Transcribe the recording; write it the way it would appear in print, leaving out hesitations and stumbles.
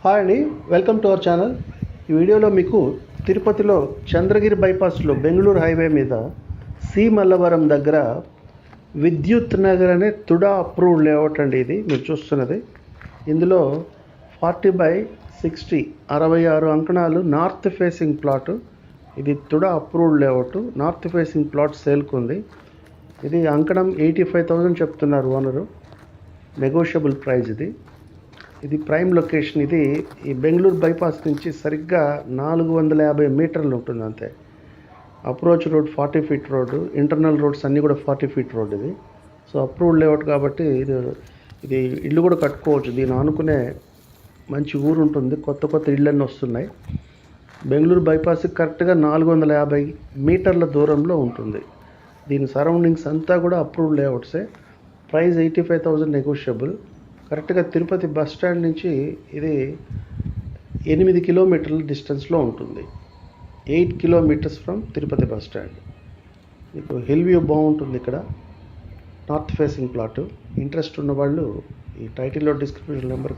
Hi అండి, welcome to our channel. ఈ వీడియోలో మీకు తిరుపతిలో చంద్రగిరి బైపాస్లో బెంగళూరు హైవే మీద సి మల్లవరం దగ్గర విద్యుత్ నగర్ అనే తుడా అప్రూవ్డ్ లేఅవుట్ అండి. ఇది మీరు చూస్తున్నది. ఇందులో 40/60 66 అంకణాలు నార్త్ ఫేసింగ్ ప్లాటు. ఇది TUDA approved layout. North facing plot సేల్కు ఉంది. ఇది అంకణం 85,000 చెప్తున్నారు ఓనరు. నెగోషియబుల్ ప్రైస్ ఇది ప్రైమ్ లొకేషన్. ఇది ఈ బెంగళూరు బైపాస్ నుంచి సరిగ్గా 450 మీటర్లు ఉంటుంది అంతే. Approach road 40 feet road, internal roads అన్నీ కూడా 40 ఫీట్ రోడ్. ఇది సో అప్రూవ్డ్ లేఅవుట్ కాబట్టి ఇది ఇల్లు కూడా కట్టుకోవచ్చు. దీన్ని ఆనుకునే మంచి ఊరు ఉంటుంది. కొత్త ఇళ్ళన్నీ వస్తున్నాయి. బెంగళూరు బైపాస్కి కరెక్ట్గా 450 మీటర్ల దూరంలో ఉంటుంది. దీని సరౌండింగ్స్ అంతా కూడా అప్రూవ్డ్ లేఅవుట్సే. Price 85,000 negotiable. కరెక్ట్గా తిరుపతి బస్ స్టాండ్ నుంచి ఇది 8 కిలోమీటర్ల డిస్టెన్స్లో ఉంటుంది. 8 kilometres from Tirupati bus stand. మీకు హిల్ వ్యూ బాగుంటుంది. ఇక్కడ నార్త్ ఫేసింగ్ ప్లాటు. ఇంట్రెస్ట్ ఉన్న వాళ్ళు ఈ టైటిల్లో డిస్క్రిప్షన్ నెంబర్